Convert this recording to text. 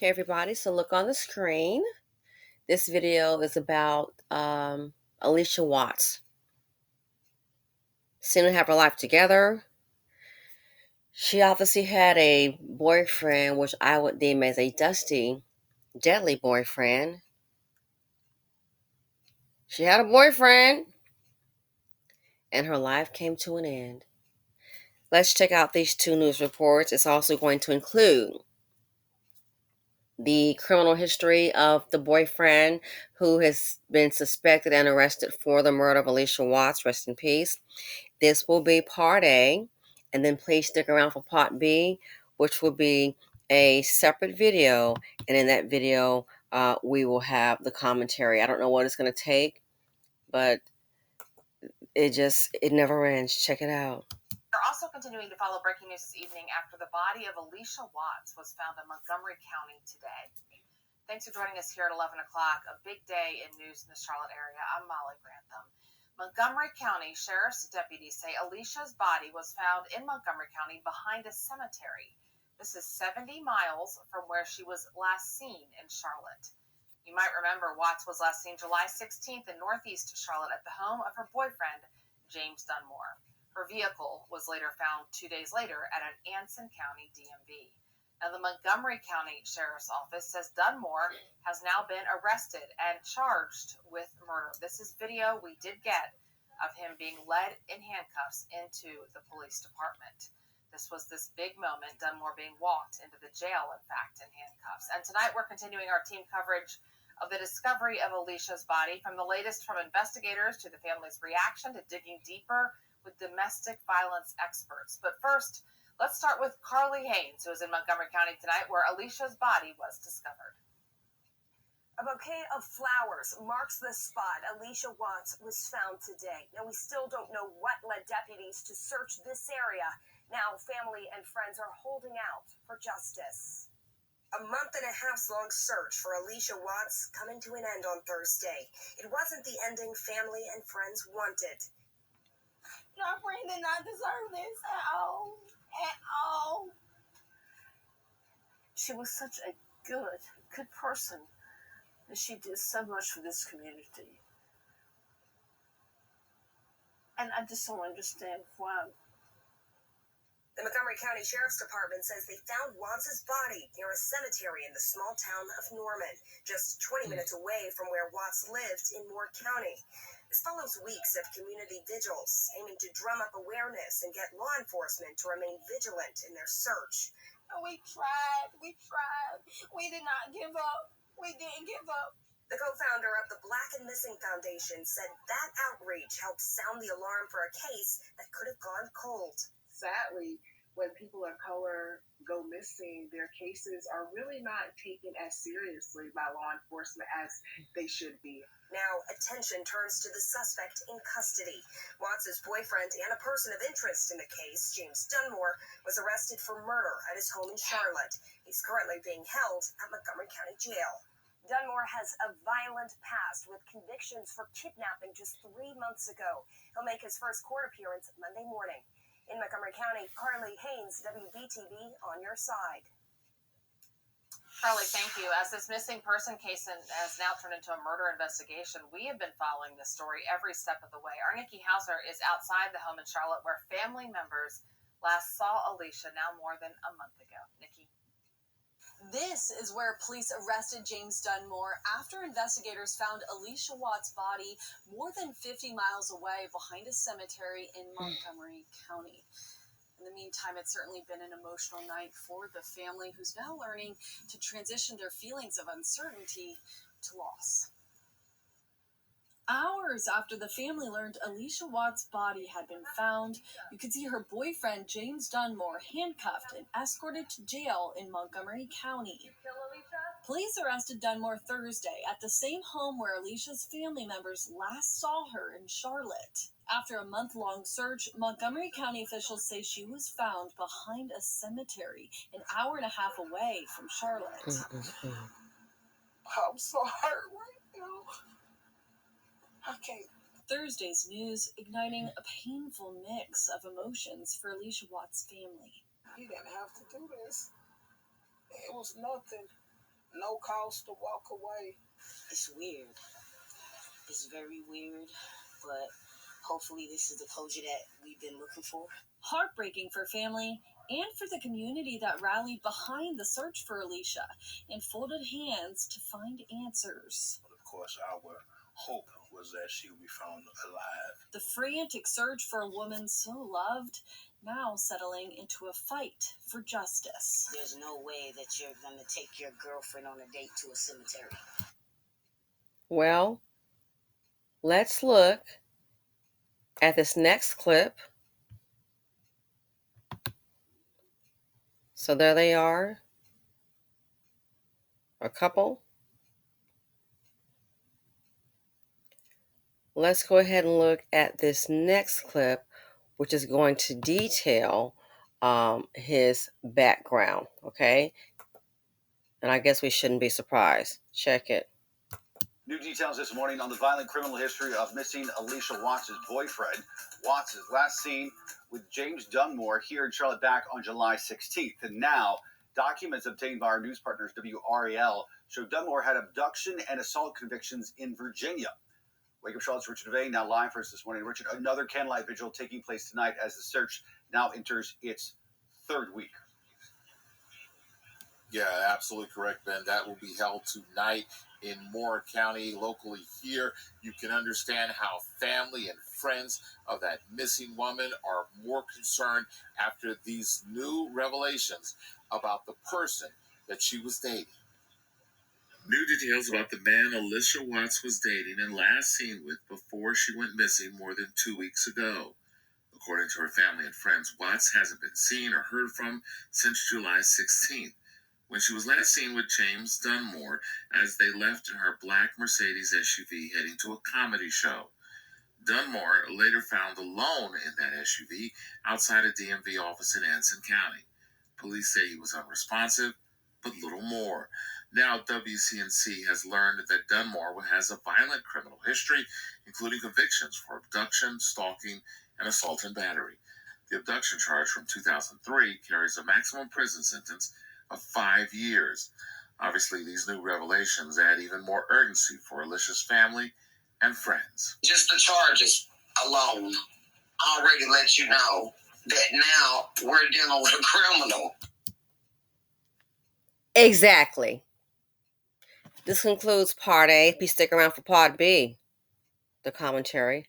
Hey everybody, so look on the screen. This video is about Allisha Watts. Seemed to have her life together. She obviously had a boyfriend, which I would deem as a dusty, deadly boyfriend. She had a boyfriend, and her life came to an end. Let's check out these two news reports. It's also going to include the criminal history of the boyfriend who has been suspected and arrested for the murder of Allisha Watts. Rest in peace. This will be part A, and then please stick around for part B, which will be a separate video. And in that video, we will have the commentary. I don't know what it's going to take, but it never ends. Check it out. They're also continuing to follow breaking news this evening after the body of Allisha Watts was found in Montgomery County today. Thanks for joining us here at 11 o'clock, a big day in news in the Charlotte area. I'm Molly Grantham. Montgomery County Sheriff's deputies say Allisha's body was found in Montgomery County behind a cemetery. This is 70 miles from where she was last seen in Charlotte. You might remember Watts was last seen July 16th in northeast Charlotte at the home of her boyfriend, James Dunmore. Her vehicle was later found 2 days later at an Anson County DMV. Now, the Montgomery County Sheriff's Office says Dunmore has now been arrested and charged with murder. This is video we did get of him being led in handcuffs into the police department. This was this big moment, Dunmore being walked into the jail, in fact, in handcuffs. And tonight we're continuing our team coverage of the discovery of Allisha's body, from the latest from investigators to the family's reaction to digging deeper with domestic violence experts. But first, let's start with Carly Haynes, who is in Montgomery County tonight, where Allisha's body was discovered. A bouquet of flowers marks the spot Allisha Watts was found today. Now, we still don't know what led deputies to search this area. Now, family and friends are holding out for justice. A month and a half's long search for Allisha Watts coming to an end on Thursday. It wasn't the ending family and friends wanted. My friend did not deserve this at all. At all. She was such a good person. And she did so much for this community. And I just don't understand why. The Montgomery County Sheriff's Department says they found Watts' body near a cemetery in the small town of Norman, just 20 minutes away from where Watts lived in Moore County. This follows weeks of community vigils aiming to drum up awareness and get law enforcement to remain vigilant in their search. We tried. We did not give up. We didn't give up. The co-founder of the Black and Missing Foundation said that outreach helped sound the alarm for a case that could have gone cold. Sadly, when people of color go missing, their cases are really not taken as seriously by law enforcement as they should be. Now, attention turns to the suspect in custody. Watts' boyfriend and a person of interest in the case, James Dunmore, was arrested for murder at his home in Charlotte. He's currently being held at Montgomery County Jail. Dunmore has a violent past with convictions for kidnapping just 3 months ago. He'll make his first court appearance Monday morning. In Montgomery County, Carly Haynes, WBTV, on your side. Carly, thank you. As this missing person case has now turned into a murder investigation, we have been following this story every step of the way. Our Nikki Hauser is outside the home in Charlotte where family members last saw Allisha now more than a month ago. Nikki. This is where police arrested James Dunmore after investigators found Allisha Watts' body more than 50 miles away behind a cemetery in Montgomery County. In the meantime, it's certainly been an emotional night for the family, who's now learning to transition their feelings of uncertainty to loss. Hours after the family learned Allisha Watts' body had been found, you could see her boyfriend, James Dunmore, handcuffed and escorted to jail in Montgomery County. Police arrested Dunmore Thursday at the same home where Allisha's family members last saw her in Charlotte. After a month-long search, Montgomery County officials say she was found behind a cemetery an hour and a half away from Charlotte. I'm so hurt right now. Okay. Thursday's news igniting a painful mix of emotions for Allisha Watts' family. He didn't have to do this. It was nothing. no cause to walk away. It's weird. It's very weird, but hopefully this is the closure that we've been looking for. Heartbreaking for family and for the community that rallied behind the search for Allisha and folded hands to find answers. Of course, our hope was that she would be found alive. The frantic search for a woman so loved, now settling into a fight for justice. There's no way that you're going to take your girlfriend on a date to a cemetery. Well, let's look at this next clip. So there they are, a couple. Let's go ahead and look at this next clip, which is going to detail his background, okay? And I guess we shouldn't be surprised. Check it. New details this morning on the violent criminal history of missing Allisha Watts' boyfriend. Watts is last seen with James Dunmore here in Charlotte back on July 16th. And now, documents obtained by our news partners WRAL show Dunmore had abduction and assault convictions in Virginia. Wake Up Charlotte's Richard Devay now live for us this morning. Richard, another candlelight vigil taking place tonight as the search now enters its third week. Yeah, absolutely correct, Ben. That will be held tonight in Moore County. Locally here, you can understand how family and friends of that missing woman are more concerned after these new revelations about the person that she was dating. New details about the man Allisha Watts was dating and last seen with before she went missing more than 2 weeks ago. According to her family and friends, Watts hasn't been seen or heard from since July 16th, when she was last seen with James Dunmore as they left in her black Mercedes SUV heading to a comedy show. Dunmore later found alone in that SUV outside a DMV office in Anson County. Police say he was unresponsive, but little more. Now WCNC has learned that Dunmore has a violent criminal history, including convictions for abduction, stalking, and assault and battery. The abduction charge from 2003 carries a maximum prison sentence of 5 years. Obviously, these new revelations add even more urgency for Allisha's family and friends. Just the charges alone already let you know that now we're dealing with a criminal. Exactly. This concludes Part A. Please stick around for Part B, the commentary.